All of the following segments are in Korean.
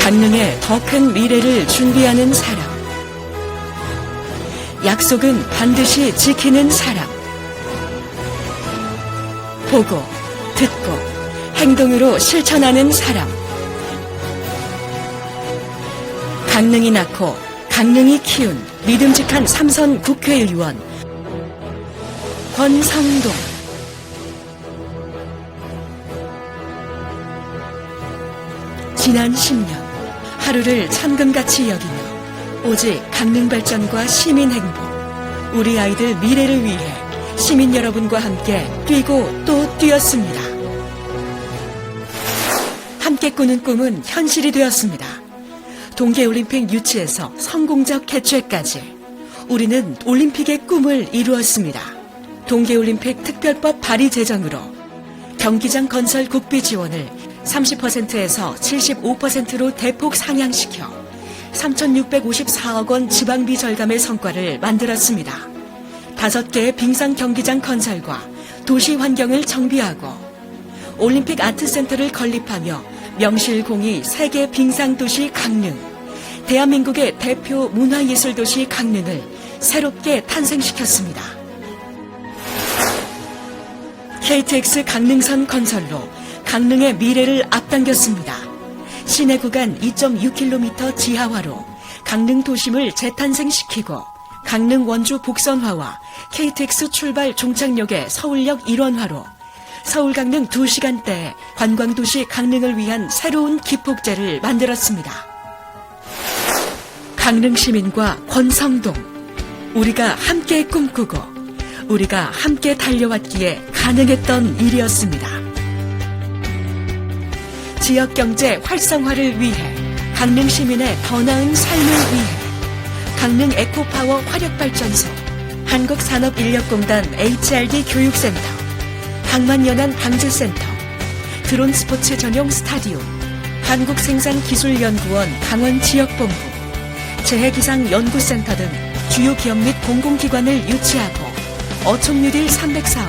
강릉의 더 큰 미래를 준비하는 사람. 약속은 반드시 지키는 사람. 보고, 듣고, 행동으로 실천하는 사람. 강릉이 낳고 강릉이 키운 믿음직한 삼선 국회의원 권성동. 지난 10년 하루를 천금같이 여기며 오직 강릉 발전과 시민 행복, 우리 아이들 미래를 위해 시민 여러분과 함께 뛰고 또 뛰었습니다. 함께 꾸는 꿈은 현실이 되었습니다. 동계올림픽 유치에서 성공적 개최까지 우리는 올림픽의 꿈을 이루었습니다. 동계올림픽 특별법 발의 제정으로 경기장 건설 국비 지원을 30%에서 75%로 대폭 상향시켜 3,654억 원 지방비 절감의 성과를 만들었습니다. 5개의 빙상 경기장 건설과 도시 환경을 정비하고 올림픽 아트센터를 건립하며 명실공히 세계 빙상도시 강릉, 대한민국의 대표 문화예술도시 강릉을 새롭게 탄생시켰습니다. KTX 강릉선 건설로 강릉의 미래를 앞당겼습니다. 시내 구간 2.6km 지하화로 강릉 도심을 재탄생시키고 강릉 원주 복선화와 KTX 출발 종착역의 서울역 일원화로 서울 강릉 2시간대에 관광도시 강릉을 위한 새로운 기폭제를 만들었습니다. 강릉 시민과 권성동, 우리가 함께 꿈꾸고 우리가 함께 달려왔기에 가능했던 일이었습니다. 지역경제 활성화를 위해 강릉 시민의 더 나은 삶을 위해 강릉 에코파워 화력발전소, 한국산업인력공단 HRD 교육센터, 방만연안 방제센터, 드론 스포츠 전용 스타디움, 한국생산기술연구원 강원지역본부, 재해기상연구센터 등 주요 기업 및 공공기관을 유치하고 어촌뉴딜 300사업,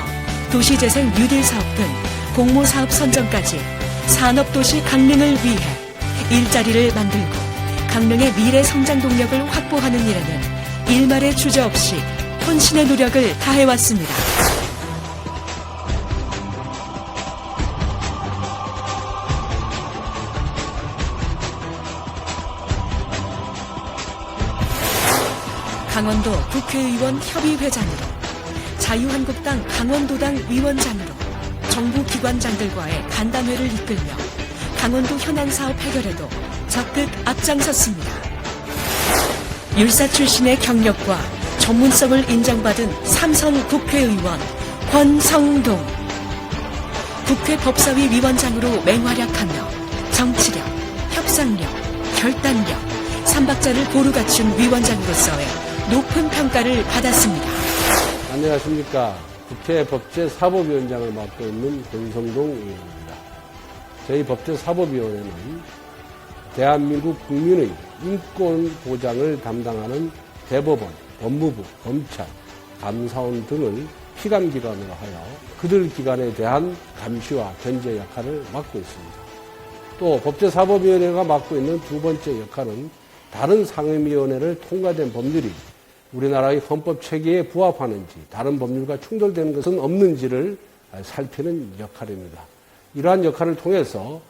도시재생 뉴딜 사업 등 공모사업 선정까지 산업도시 강릉을 위해 일자리를 만들고 강릉의 미래 성장 동력을 확보하는 일에는 일말의 주저없이 혼신의 노력을 다해왔습니다. 강원도 국회의원 협의회장으로, 자유한국당 강원도당 위원장으로 정부기관장들과의 간담회를 이끌며 강원도 현안사업 해결에도 적극 앞장섰습니다. 율사 출신의 경력과 전문성을 인정받은 삼선 국회의원 권성동. 국회 법사위 위원장으로 맹활약하며 정치력, 협상력, 결단력, 삼박자를 고루 갖춘 위원장으로서의 높은 평가를 받았습니다. 안녕하십니까. 국회 법제사법위원장을 맡고 있는 권성동 의원입니다. 저희 법제사법위원회는 대한민국 국민의 인권 보장을 담당하는 대법원, 법무부, 검찰, 감사원 등을 피감기관으로 하여 그들 기관에 대한 감시와 견제 역할을 맡고 있습니다. 또 법제사법위원회가 맡고 있는 두 번째 역할은 다른 상임위원회를 통과된 법률이 우리나라의 헌법 체계에 부합하는지 다른 법률과 충돌되는 것은 없는지를 살피는 역할입니다. 이러한 역할을 통해서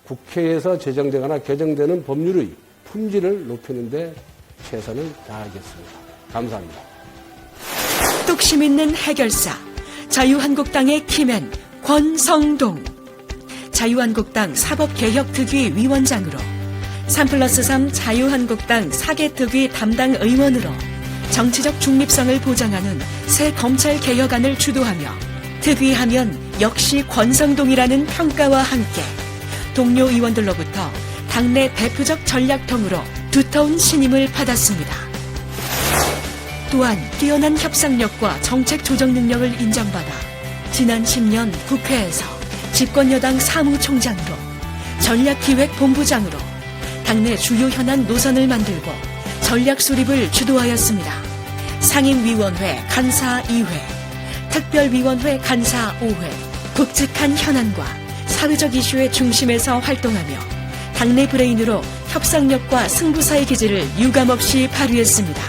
국회에서 제정되거나 개정되는 법률의 품질을 높이는 데 최선을 다하겠습니다. 감사합니다. 뚝심 있는 해결사, 자유한국당의 키맨 권성동. 자유한국당 사법개혁특위 위원장으로, 3+3 자유한국당 사개특위 담당 의원으로 정치적 중립성을 보장하는 새 검찰 개혁안을 주도하며 특위하면 역시 권성동이라는 평가와 함께 동료 의원들로부터 당내 대표적 전략통으로 두터운 신임을 받았습니다. 또한 뛰어난 협상력과 정책 조정 능력을 인정받아 지난 10년 국회에서 집권여당 사무총장으로, 전략기획본부장으로 당내 주요 현안 노선을 만들고 전략 수립을 주도하였습니다. 상임위원회 간사 2회, 특별위원회 간사 5회, 굵직한 현안과 사회적 이슈의 중심에서 활동하며 당내 브레인으로 협상력과 승부사의 기질을 유감없이 발휘했습니다.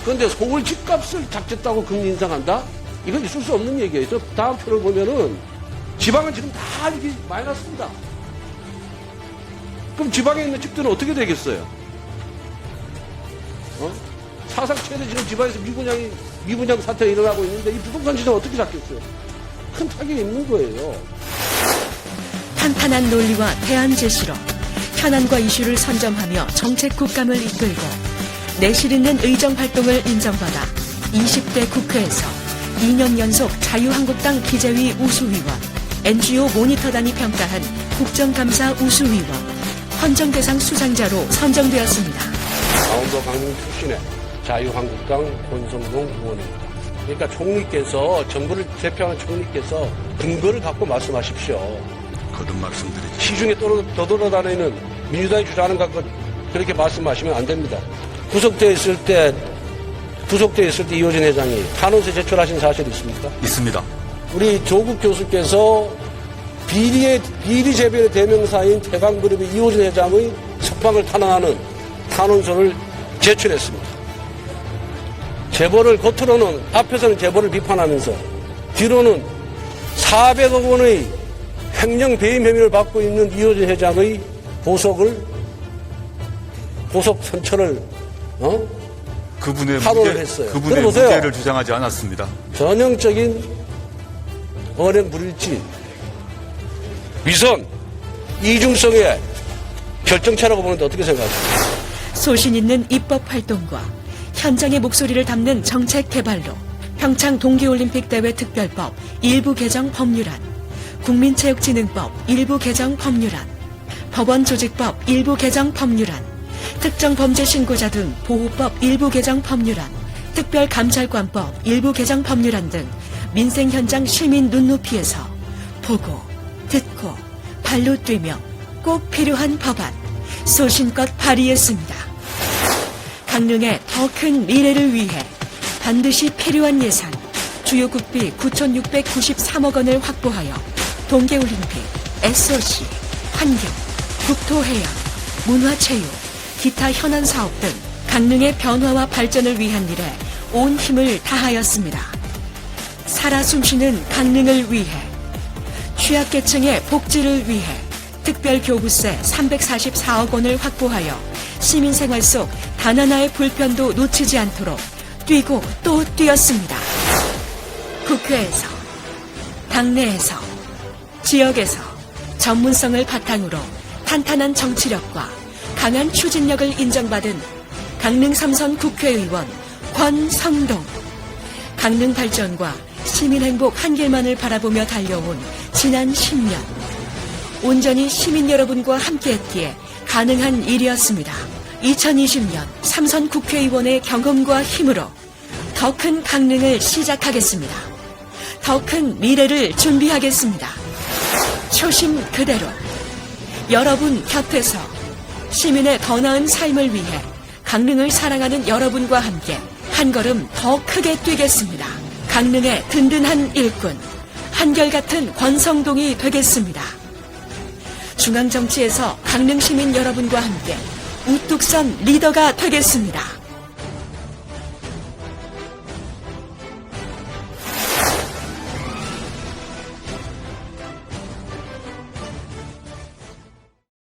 그런데 서울 집값을 작겠다고 금리 인상한다? 이건 있을 수 없는 얘기예요. 저 다음 표를 보면은 지방은 지금 다 이게 마이너스입니다. 그럼 지방에 있는 집들은 어떻게 되겠어요? 사상 최대 지금 지방에서 미분양 사태가 일어나고 있는데 이 부동산 시장 어떻게 잡겠어요? 큰 타격이 있는 거예요. 탄탄한 논리와 대안 제시로 현안과 이슈를 선점하며 정책 국감을 이끌고 내실 있는 의정 활동을 인정받아 20대 국회에서 2년 연속 자유한국당 기재위 우수위원, NGO 모니터단이 평가한 국정감사 우수위원, 헌정대상 수상자로 선정되었습니다. 강원도 강릉 출신의 자유한국당 권성동 의원입니다. 그러니까 총리께서, 정부를 대표하는 총리께서 근거를 갖고 말씀하십시오. 거듭 말씀드리죠. 시중에 떠돌아다니는 민주당이 주장하는 것 그렇게 말씀하시면 안 됩니다. 구속되어 있을 때 이호진 회장이 탄원서 제출하신 사실이 있습니까? 있습니다. 우리 조국 교수께서 비리 재벌의 대명사인 태광그룹의 이호진 회장의 석방을 탄원하는 탄원서를 제출했습니다. 재벌을 겉으로는 앞에서는 재벌을 비판하면서 뒤로는 400억 원의 횡령 배임 혐의를 받고 있는 이호진 회장의 보석 선처를 그분의 했어요. 그분의 들어보세요. 무죄를 주장하지 않았습니다. 전형적인 언행 불일치, 위선, 이중성의 결정체라고 보는데 어떻게 생각하십니까? 소신 있는 입법 활동과 현장의 목소리를 담는 정책 개발로 평창 동계올림픽 대회 특별법 일부 개정 법률안, 국민체육진흥법 일부 개정 법률안, 법원조직법 일부 개정 법률안, 특정범죄신고자 등 보호법 일부 개정 법률안, 특별감찰관법 일부 개정 법률안 등 민생 현장 시민 눈높이에서 보고, 듣고, 발로 뛰며 꼭 필요한 법안 소신껏 발의했습니다. 강릉의 더 큰 미래를 위해 반드시 필요한 예산 주요국비 9,693억 원을 확보하여 동계올림픽, SOC, 환경, 국토해양, 문화체육, 기타 현안 사업 등 강릉의 변화와 발전을 위한 일에 온 힘을 다하였습니다. 살아 숨쉬는 강릉을 위해, 취약계층의 복지를 위해 특별교부세 344억 원을 확보하여 시민생활 속 단 하나의 불편도 놓치지 않도록 뛰고 또 뛰었습니다. 국회에서, 당내에서, 지역에서 전문성을 바탕으로 탄탄한 정치력과 강한 추진력을 인정받은 강릉 3선 국회의원 권성동. 강릉 발전과 시민 행복 한 길만을 바라보며 달려온 지난 10년. 온전히 시민 여러분과 함께했기에 가능한 일이었습니다. 2020년 3선 국회의원의 경험과 힘으로 더 큰 강릉을 시작하겠습니다. 더 큰 미래를 준비하겠습니다. 초심 그대로 여러분 곁에서 시민의 더 나은 삶을 위해 강릉을 사랑하는 여러분과 함께 한 걸음 더 크게 뛰겠습니다. 강릉의 든든한 일꾼, 한결같은 권성동이 되겠습니다. 중앙정치에서 강릉 시민 여러분과 함께 우뚝 선 리더가 되겠습니다.